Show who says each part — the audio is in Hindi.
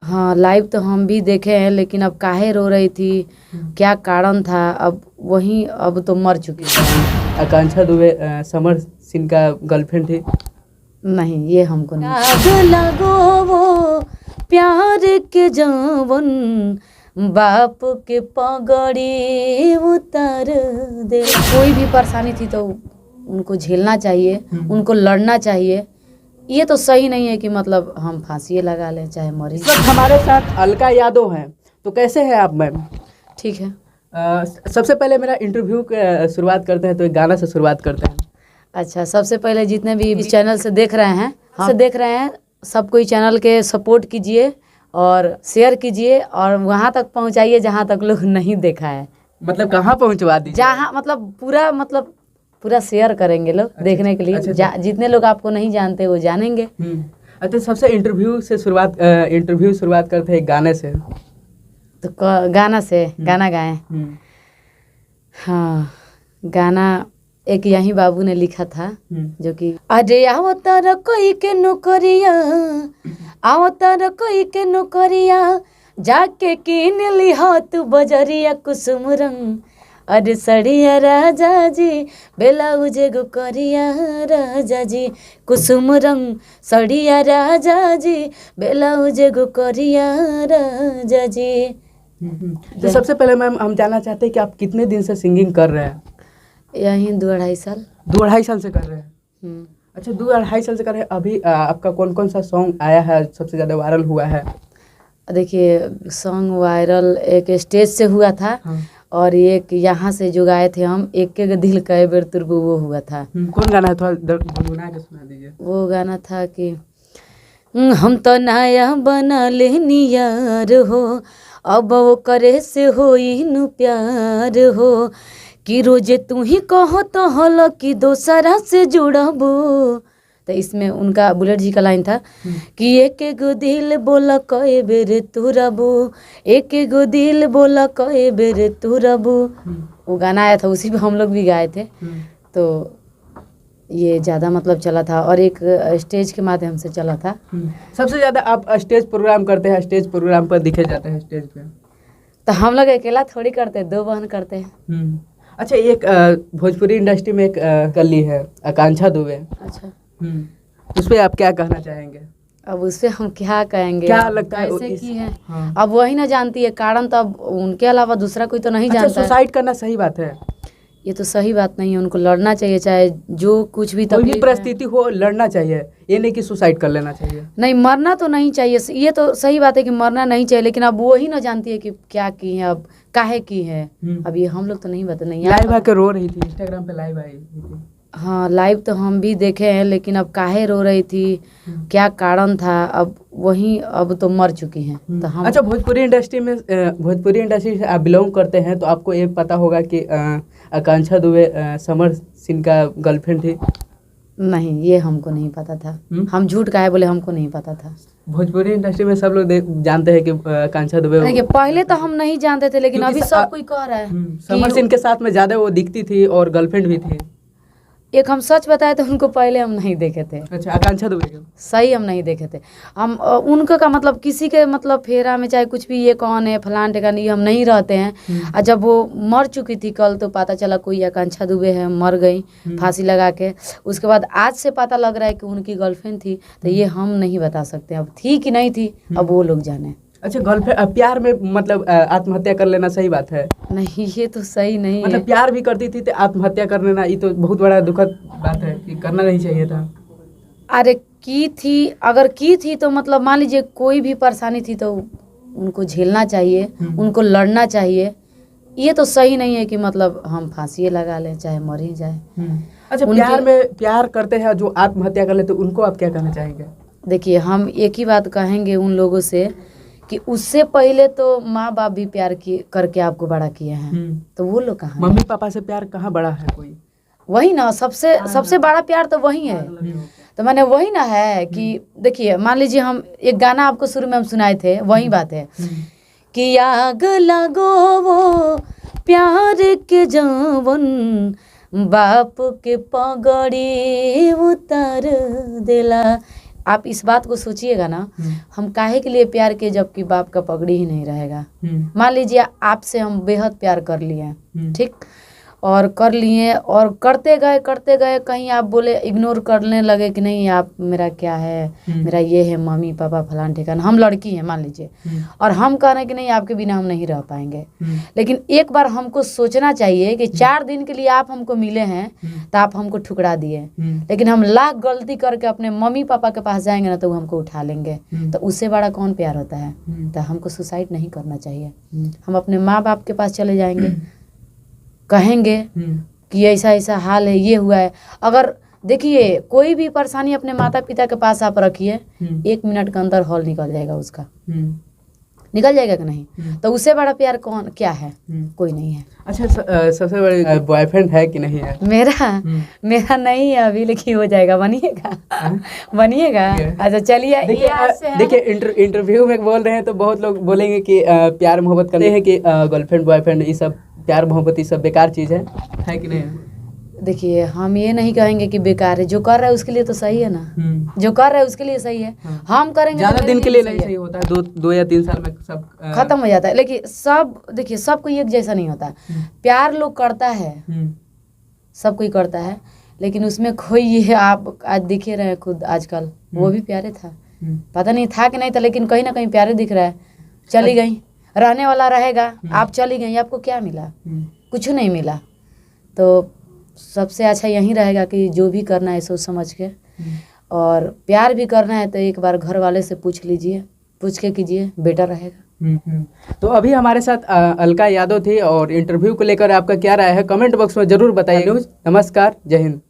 Speaker 1: हाँ, लाइव तो हम भी देखे हैं, लेकिन अब काहे रो रही थी, क्या कारण था, अब तो मर चुकी है।
Speaker 2: आकांक्षा दुबे समर सिंह का गर्लफ्रेंड थी।
Speaker 1: नहीं, ये हमको नहीं। आग लगो वो प्यार के जवन, बाप के पगड़ी उतार दे। कोई भी परेशानी थी तो उनको झेलना चाहिए, उनको लड़ना चाहिए। ये तो सही नहीं है कि मतलब हम फांसी लगा लें चाहे मरी।
Speaker 2: हमारे साथ अलका यादव हैं, तो कैसे हैं आप मैम?
Speaker 1: ठीक है।
Speaker 2: सबसे पहले मेरा इंटरव्यू शुरुआत करते हैं तो एक गाना से शुरुआत करते हैं।
Speaker 1: अच्छा, सबसे पहले जितने भी इस चैनल से देख रहे हैं सब कोई चैनल के सपोर्ट कीजिए और शेयर कीजिए और वहाँ तक पहुँचाइए जहाँ तक लोग नहीं देखा है।
Speaker 2: मतलब कहाँ पहुँचवा दीजिए?
Speaker 1: जहाँ पूरा शेयर करेंगे लोग देखने के लिए। जितने लोग आपको नहीं जानते वो जानेंगे।
Speaker 2: अच्छा, सबसे इंटरव्यू शुरुआत करते हैं एक गाने से।
Speaker 1: तो गाना गाएं। हाँ, गाना एक यही बाबू ने लिखा था, जो कि अरे आवतार कोई के नौकरिया जाके किन ली तू बजरिया कुसुम रंग। अरे सड़िया राजा जी ब्लाउज गो करिया राजा जी कुसुम रंग। सड़िया राजा जी ब्लाउज गो करिया राजा जी।
Speaker 2: तो सबसे पहले मैम हम जानना चाहते हैं कि आप कितने दिन से सिंगिंग कर रहे हैं?
Speaker 1: यही 2-2.5 साल।
Speaker 2: 2-2.5 साल से कर रहे हैं? अच्छा, 2-2.5 साल से कर रहे हैं। अभी आपका कौन कौन सा सॉन्ग आया है, सबसे ज़्यादा वायरल हुआ है?
Speaker 1: देखिए, सॉन्ग वायरल एक स्टेज से हुआ था। और एक यहाँ से जो गाए थे हम, एक दिल कहे बेर तुरबू, वो हुआ था।
Speaker 2: कौन गाना है, थोड़ा गुनगुना के सुना दीजिए।
Speaker 1: वो गाना था कि हम तो नया बना लेनी यार हो, अब वो करे से होई नु प्यार हो, कि रोजे तू ही कहो तो हलो कि दोसरा से जुड़बो। तो इसमें उनका बुलेट जी का लाइन था कि एक गो दिल बोला कए बेर तुरबो, एक गो दिल बोला कए बेर तुरबो। वो गाना आया था, उसी पे हम लोग भी गाए थे। तो ये ज़्यादा मतलब चला था और एक स्टेज के माध्यम से चला था।
Speaker 2: सबसे ज़्यादा आप स्टेज प्रोग्राम करते हैं, स्टेज प्रोग्राम पर दिखे जाते हैं स्टेज पे।
Speaker 1: तो हम लोग अकेला थोड़ी करते हैं, 2 बहन करते हैं।
Speaker 2: अच्छा, एक भोजपुरी इंडस्ट्री में एक कली है आकांक्षा दुबे।
Speaker 1: अच्छा,
Speaker 2: उस पर आप क्या कहना चाहेंगे?
Speaker 1: अब उससे हम क्या कहेंगे?
Speaker 2: क्या लगता है
Speaker 1: कैसे की है? अब वही ना जानती है कारण, तो अब उनके अलावा दूसरा कोई तो नहीं जानता है।
Speaker 2: सुसाइड करना सही बात है?
Speaker 1: ये तो सही बात नहीं है, उनको लड़ना चाहिए, चाहे जो कुछ भी
Speaker 2: कोई भी परिस्थिति हो लड़ना चाहिए, ये नहीं कि सुसाइड कर लेना चाहिए।
Speaker 1: नहीं, मरना तो नहीं चाहिए, ये तो सही बात है कि मरना नहीं चाहिए, लेकिन अब वो ही ना जानती है कि क्या की है, अब काहे की है। अब ये हम लोग तो नहीं बता। नहीं,
Speaker 2: लाइव आके रो रही थी, इंस्टाग्राम पे लाइव आई थी।
Speaker 1: हाँ, लाइव तो हम भी देखे हैं, लेकिन अब काहे रो रही थी, क्या कारण था, अब तो मर चुकी हैं। तो हम
Speaker 2: अच्छा, भोजपुरी इंडस्ट्री से आप बिलोंग करते हैं, तो आपको ये पता होगा कि आकांक्षा दुबे समर सिंह का गर्लफ्रेंड थी।
Speaker 1: नहीं, ये हमको नहीं पता था। हम झूठ काहे बोले, हमको नहीं पता था।
Speaker 2: भोजपुरी इंडस्ट्री में सब लोग जानते हैं कि आकांक्षा दुबे।
Speaker 1: देखिए, पहले तो हम नहीं जानते थे, लेकिन अभी सब कोई कह रहा है
Speaker 2: समर सिंह के साथ में ज्यादा वो दिखती थी और गर्लफ्रेंड भी थी।
Speaker 1: एक हम सच बताए तो उनको पहले हम नहीं देखे थे।
Speaker 2: अच्छा, आकांक्षा दुबे
Speaker 1: सही हम नहीं देखे थे। हम उनको का मतलब किसी के मतलब फेरा में चाहे कुछ भी, ये कौन है फलान टेका, नहीं, हम नहीं रहते हैं। और जब वो मर चुकी थी कल, तो पता चला कोई आकांक्षा दुबे है, मर गई फांसी लगा के। उसके बाद आज से पता लग रहा है कि उनकी गर्लफ्रेंड थी। तो ये हम नहीं बता सकते अब थी कि नहीं थी, अब वो लोग जाने।
Speaker 2: अच्छा, गर्लफ्रेंड प्यार में मतलब आत्महत्या कर लेना सही बात है?
Speaker 1: नहीं, ये तो सही नहीं
Speaker 2: मतलब
Speaker 1: है।
Speaker 2: प्यार भी करती थी तो आत्महत्या कर लेना, ये तो बहुत बड़ा दुखद बात है कि करना नहीं चाहिए था।
Speaker 1: अरे अगर की थी तो मतलब मान लीजिए कोई भी परेशानी थी तो उनको झेलना चाहिए, उनको लड़ना चाहिए। ये तो सही नहीं है कि मतलब हम फांसी लगा लें चाहे मर ही जाए।
Speaker 2: अच्छा, प्यार करते हैं जो आत्महत्या कर लेते, उनको आप क्या कहना चाहेंगे?
Speaker 1: देखिए, हम एक ही बात कहेंगे उन लोगों से कि उससे पहले तो माँ बाप भी प्यार करके आपको बड़ा किए हैं, तो वो लोग कहाँ?
Speaker 2: मम्मी पापा से प्यार कहाँ बड़ा है कोई?
Speaker 1: वही ना, सबसे बड़ा प्यार तो वही है। तो मैंने वही ना है कि देखिए, मान लीजिए हम एक गाना आपको शुरू में हम सुनाए थे, वही बात है कि आग लगो वो प्यार के जवन, बाप के पगड़ी उतार देला। आप इस बात को सोचिएगा ना, हम काहे के लिए प्यार किए जबकि बाप का पगड़ी ही नहीं रहेगा। मान लीजिए आपसे हम बेहद प्यार कर लिए हैं, ठीक, और कर लिए और करते गए कहीं आप बोले इग्नोर करने लगे कि नहीं आप मेरा क्या है, मेरा ये है, मम्मी पापा फलान ठिकाना, हम लड़की हैं मान लीजिए, और हम कह रहे हैं कि नहीं आपके बिना हम नहीं रह पाएंगे। लेकिन एक बार हमको सोचना चाहिए कि 4 दिन के लिए आप हमको मिले हैं तो आप हमको ठुकरा दिए, लेकिन हम लाख गलती करके अपने मम्मी पापा के पास जाएंगे ना तो वो हमको उठा लेंगे, तो उससे बड़ा कौन प्यार होता है। तो हमको सुसाइड नहीं करना चाहिए। हम अपने माँ बाप के पास चले जाएंगे, कहेंगे कि ऐसा ऐसा हाल है, ये हुआ है। अगर देखिए कोई भी परेशानी अपने माता पिता के पास आप रखिए, 1 मिनट के अंदर हॉल निकल जाएगा उसका, निकल जाएगा कि नहीं। तो उससे बड़ा प्यार कौन क्या है, कोई नहीं है।
Speaker 2: अच्छा, सबसे बड़े बॉयफ्रेंड है कि नहीं है?
Speaker 1: मेरा नहीं है अभी, लेकिन हो जाएगा। बनिएगा। अच्छा चलिए,
Speaker 2: देखिए इंटरव्यू में बोल रहे हैं तो बहुत लोग बोलेंगे कि प्यार मोहब्बत करते हैं कि गर्लफ्रेंड बॉयफ्रेंड ये सब प्यार मोहब्बत ये सब बेकार चीज़ है कि नहीं है?
Speaker 1: देखिए हम ये नहीं कहेंगे कि बेकार है, जो कर रहा है उसके लिए तो सही है ना, जो कर रहा है उसके लिए सही है। हम करेंगे
Speaker 2: ज़्यादा दिन के लिए नहीं सही होता है, 2 या 3 साल में सब
Speaker 1: खत्म हो जाता है। लेकिन सब देखिए सब कोई एक जैसा नहीं होता। प्यार लोग करता है, सब कोई करता है, लेकिन उसमें कोई ये आप आज दिख ही रहे खुद आजकल, वो भी प्यारे था, पता नहीं था कि नहीं था, लेकिन कहीं ना कहीं प्यारे दिख रहा है। चली गई, रहने वाला रहेगा, आप चली गई, आपको क्या मिला? कुछ नहीं मिला। तो सबसे अच्छा यही रहेगा कि जो भी करना है सोच समझ के, और प्यार भी करना है तो एक बार घर वाले से पूछ लीजिए, पूछ के कीजिए, बेटर रहेगा।
Speaker 2: तो अभी हमारे साथ अलका यादव थी, और इंटरव्यू को लेकर आपका क्या राय है कमेंट बॉक्स में जरूर बताइए। नमस्कार, जय हिंद।